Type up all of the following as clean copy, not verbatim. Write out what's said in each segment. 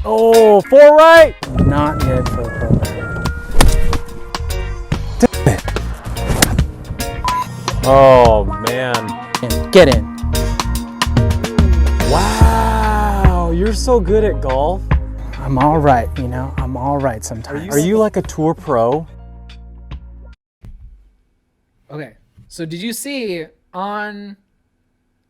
Oh, 4 right. Not good for a pro. Damn it. Oh, man. Get in. Wow, you're so good at golf. I'm all right, you know. I'm all right sometimes. Are you like a tour pro? Okay, so did you see online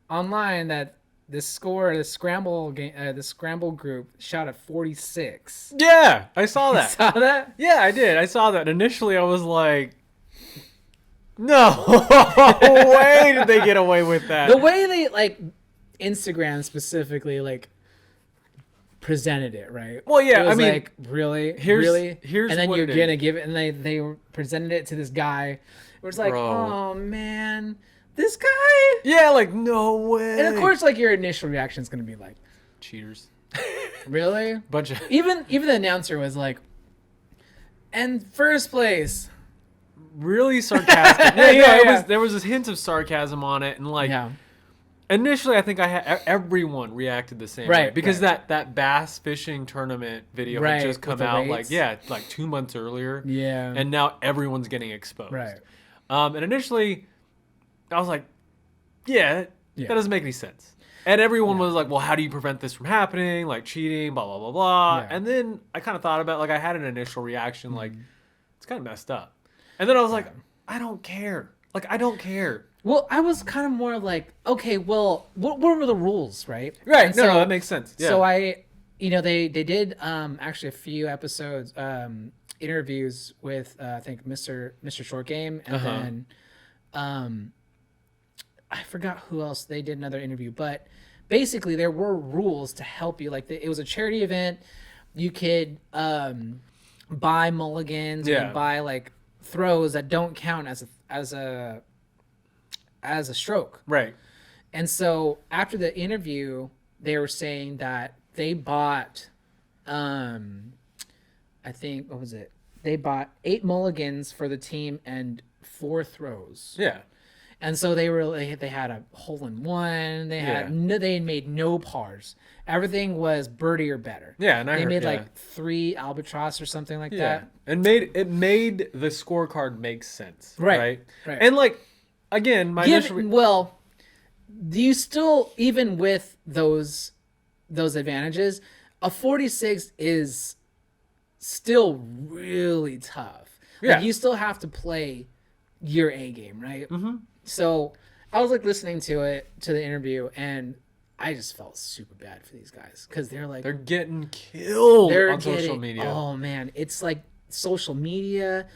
that the Scramble game, the Scramble group shot at 46? Yeah, I saw that. Saw that? Yeah, I did. I saw that. Initially, I was like, no way did they get away with that. The way they like Instagram specifically like presented it, right? Well, yeah, It was I mean, like really, here's and then what you're it gonna is. give it, and they presented it to this guy. It was like, Bro. oh man, this guy. Yeah, like, no way. And of course, like your initial reaction is gonna be like, cheaters. really? Bunch of Even the announcer was like, and first place. really sarcastic. Yeah. There was this hint of sarcasm on it, and like Yeah. initially, I think I had everyone reacted the same way Right, because right. that bass fishing tournament video Right, had just with come the out weights. like 2 months earlier. Yeah. And now everyone's getting exposed. Right. And initially, I was like, yeah, Yeah. that doesn't make any sense. And everyone was like, well, how do you prevent this from happening? Like cheating, blah, blah, blah, blah. Yeah. And then I kind of thought about, like, I had an initial reaction, like, it's kind of messed up. And then I was like, I don't care. Like, I don't care. Well, I was kind of more like, okay, well, what were the rules, right? Right. And No, so- that makes sense. Yeah. So they did actually a few episodes, interviews with I think Mr. Short Game, and then I forgot who else they did another interview, but basically there were rules to help you. Like it was a charity event. You could buy mulligans, you Yeah. could buy like throws that don't count as a stroke. Right. And so after the interview, they were saying that they bought, I think, what was it? They bought 8 mulligans for the team and 4 throws. Yeah. And so they had a hole in one. They had Yeah. they made no pars. Everything was birdie or better. Yeah, and I they heard- made yeah. like 3 albatross or something like Yeah. that. And made the scorecard make sense. Right. And like, again, my initial... Well, do you still, even with those advantages, a 46 is still really tough. Yeah. Like, you still have to play your A game, right? Mm-hmm. So I was like listening to the interview, and I just felt super bad for these guys because they're like They're getting killed they're on social getting- media. Oh man, it's like social media.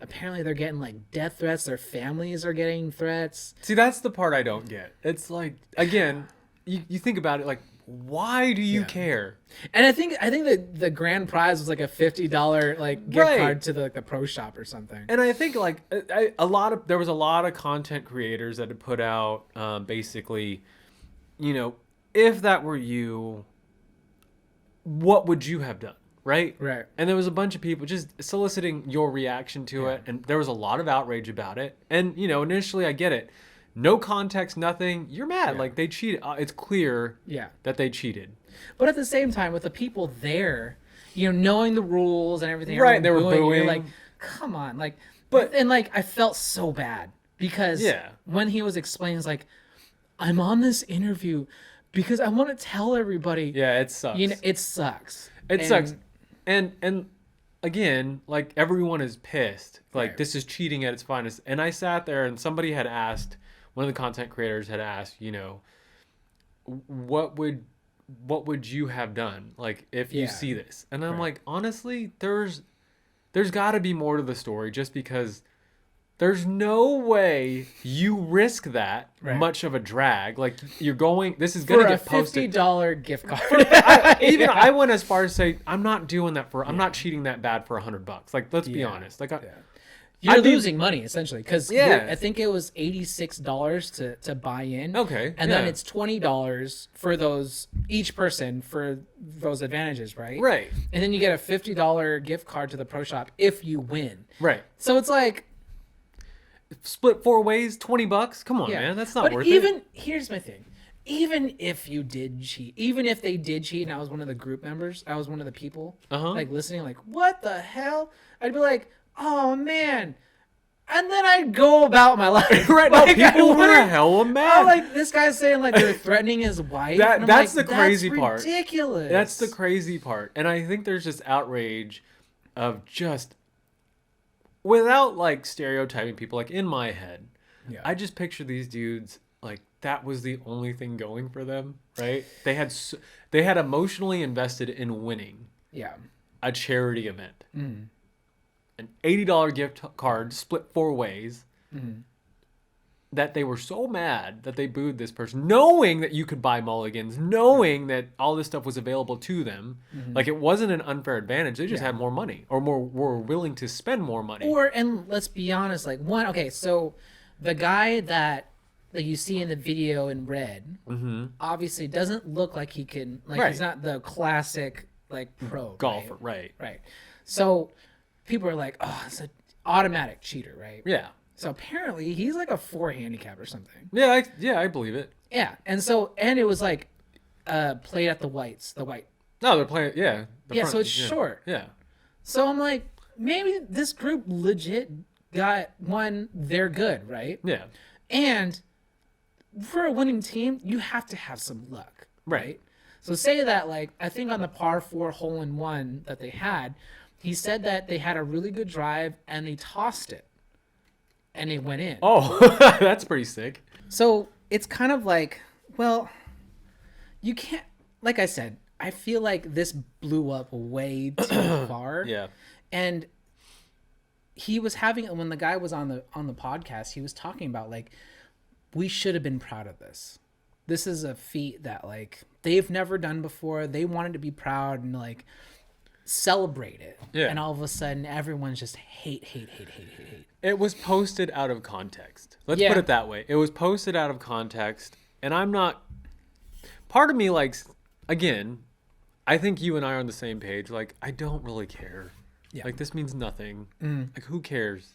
Apparently, they're getting like death threats. Their families are getting threats. See, that's the part I don't get. It's like, again, you think about it, like, why do you care? And I think the grand prize was like a $50 like gift Right. card to the pro shop or something. And I think like there was a lot of content creators that had put out basically, you know, if that were you, what would you have done? Right? Right. And there was a bunch of people just soliciting your reaction to it. And there was a lot of outrage about it. And, you know, initially I get it. No context, nothing. You're mad. Like they cheated. It's clear that they cheated. But at the same time, with the people there, you know, knowing the rules and everything, Right, they were everyone booing. You're like, come on, like, and like I felt so bad because when he was explaining, it's like, I'm on this interview because I want to tell everybody. Yeah, it sucks. You know, it sucks. It sucks. And again, like everyone is pissed. Like this is cheating at its finest. And I sat there and somebody had asked, one of the content creators had asked, you know, what would you have done like if you see this? And I'm like, honestly, there's got to be more to the story just because there's no way you risk that much of a drag. Like you're going, this is going to get posted. $50 gift card. I went as far as say, I'm not doing that I'm not cheating that bad for $100. Like, let's be honest. Like, You're losing money essentially because Yeah. I think it was $86 to buy in. Okay, and then yeah. it's $20 for those each person for those advantages, right? Right. And then you get a $50 gift card to the pro shop if you win. Right. So it's like Split 4 ways, $20. Come on, man. That's not but worth even it. here's my thing. even if you did cheat, even if they did cheat, and I was one of the group members, I was one of the people like listening, like, what the hell? I'd be like, oh man. And then I'd go about my life. Right. No, Like, people were hella mad. I'm like, this guy's saying like they're threatening his wife. And I'm That's like, the crazy part. Ridiculous. That's the crazy part. And I think there's just outrage of just without like stereotyping people, like in my head, I just picture these dudes like that was the only thing going for them, right? They had emotionally invested in winning a charity event. An $80 gift card split 4 ways, that they were so mad that they booed this person, knowing that you could buy mulligans, knowing that all this stuff was available to them. Like it wasn't an unfair advantage. They just had more money or were willing to spend more money. And let's be honest, like so the guy that you see in the video in red obviously doesn't look like he can, like he's not the classic like pro golfer, right? So people are like, oh, it's an automatic cheater, right? Yeah. So apparently he's like a 4 handicap or something. Yeah, I believe it. Yeah, and it was like played at the white. No, they're playing. Yeah. So it's short. Yeah. So I'm like, maybe this group legit got one. They're good, right? Yeah. And for a winning team, you have to have some luck, Right. So say that, like, I think on the par 4 hole-in-one that they had, he said that they had a really good drive and they tossed it and it went in. Oh, that's pretty sick. So it's kind of like, well, you can't, like I said, I feel like this blew up way too far. Yeah. And he was having, when the guy was on the podcast, he was talking about like, we should have been proud of this. This is a feat that like they've never done before. They wanted to be proud and like celebrate it. Yeah. And all of a sudden everyone's just hate. It was posted out of context. Let's put it that way. It was posted out of context. And I'm not, part of me like, again, I think you and I are on the same page. Like, I don't really care. Yeah. Like, this means nothing. Like, who cares?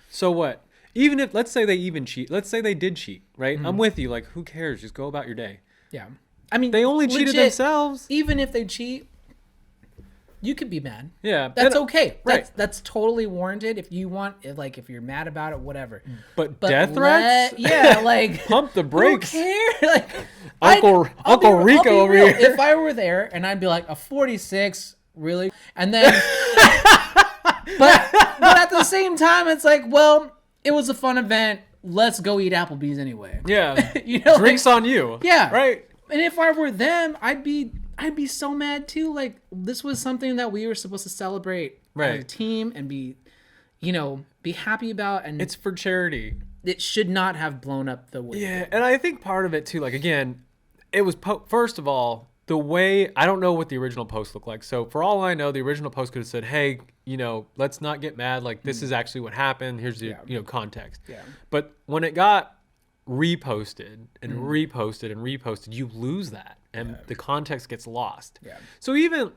So what? Even if, let's say they even cheat. Let's say they did cheat, right? I'm with you. Like, who cares? Just go about your day. Yeah. I mean, they only cheated themselves. Even if they cheat, you could be mad. Yeah. That's okay. Right. That's totally warranted if you want, if you're mad about it, whatever. But death threats? Yeah, like. Pump the brakes. Who cares? Like, Uncle Rico over here. If I were there and I'd be like, a 46, really? And then. but at the same time, it's like, well, it was a fun event. Let's go eat Applebee's anyway. Yeah. Drinks like, on you. Yeah. Right. And if I were them, I'd be so mad too. Like, this was something that we were supposed to celebrate as a team and be happy about. And it's for charity. It should not have blown up the way. Yeah. And I think part of it too, like, again, it was, first of all, the way, I don't know what the original post looked like. So for all I know, the original post could have said, hey, let's not get mad. Like, this is actually what happened. Here's the, context. Yeah. But when it got reposted and reposted and reposted, you lose that. And the context gets lost. Yeah. So even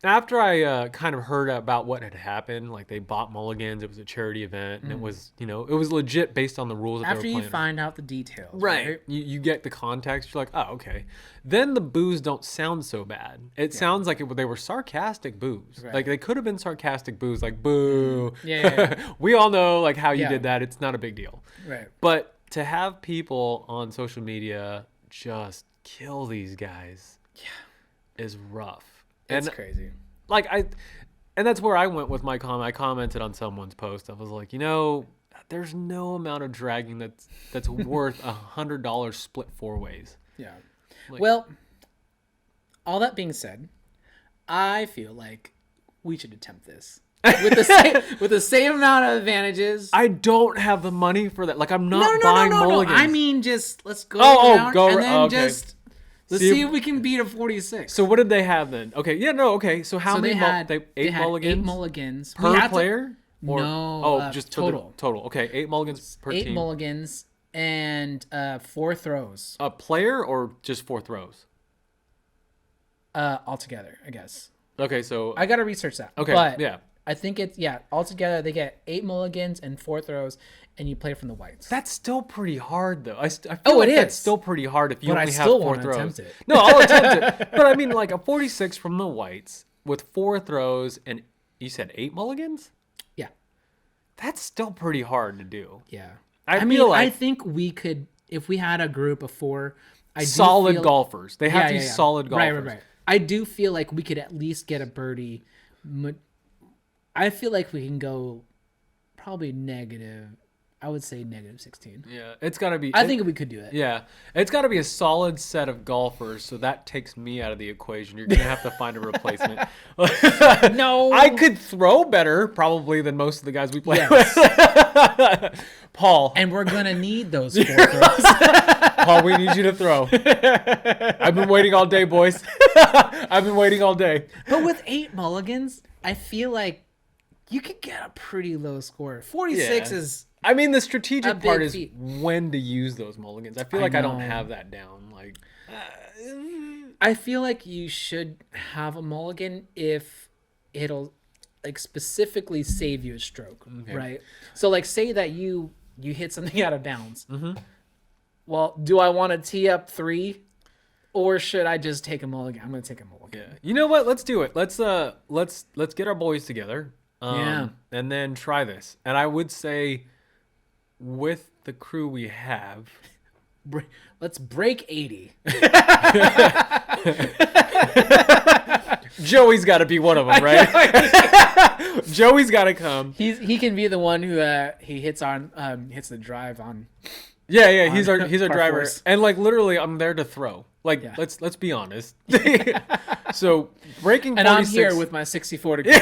after I kind of heard about what had happened, like they bought mulligans, it was a charity event, and it was, it was legit based on the rules that they were playing. After you find out the details. Right. You get the context. You're like, oh, okay. Then the boos don't sound so bad. It sounds like they were sarcastic boos. Right. Like they could have been sarcastic boos, like boo. Yeah. We all know like how you did that. It's not a big deal. Right. But to have people on social media just kill these guys is rough. It's crazy. Like and that's where I went with my comment. I commented on someone's post. I was like, there's no amount of dragging that's worth $100 split 4 ways. Yeah. Like, well, all that being said, I feel like we should attempt this. with the same amount of advantages. I don't have the money for that. Like, I'm not buying mulligans. I mean, just let's go around and then just let's see if we can beat a 46. So what did they have then? Okay, yeah, no, okay. So how many? They had eight mulligans per player. Just total. Total. Okay, 8 mulligans per team. 8 mulligans and 4 throws. A player or just 4 throws? Altogether, I guess. Okay, so I gotta research that. Okay, but, yeah. I think it's altogether they get 8 mulligans and 4 throws, and you play from the whites. That's still pretty hard, though. I feel Oh, like it that's is. still pretty hard if you But I only have still 4 wanna throws. attempt it. No, I'll attempt it. But I mean, like a 46 from the whites with 4 throws, and you said 8 mulligans. Yeah, That's still pretty hard to do. yeah. I mean, feel like I think we could if we had a group of 4. solid feel, golfers. They have to be solid golfers. Right. I do feel like we could at least get a birdie. I feel like we can go probably negative. I would say negative 16. Yeah, it's got to be. I think we could do it. Yeah, it's got to be a solid set of golfers. So that takes me out of the equation. You're gonna have to find a replacement. No, I could throw better probably than most of the guys we play Yes. with. Paul, and we're gonna need those 4 throws. Paul, we need you to throw. I've been waiting all day, boys. I've been waiting all day. But with 8 mulligans, I feel like you could get a pretty low score. 46 Yeah. is. I mean, the A strategic big part is feat. when to use those mulligans. I feel I like I don't know. have that down. Like, I feel like you should have a mulligan if it'll like specifically save you a stroke, right? So like, say that you hit something out of bounds. Mm-hmm. Well, do I want to tee up 3, or should I just take a mulligan? I'm gonna take a mulligan. yeah. You know what? Let's do it. Let's get our boys together. Yeah. And then try this. And I would say, with the crew we have, Let's break 80. Joey's got to be one of them, right? Joey's got to come. He can be the one who he hits the drive on. Yeah, he's our par driver, fours. and like literally, I'm there to throw. Like, Yeah. let's be honest. So breaking, And 46, I'm here with my 64 degree.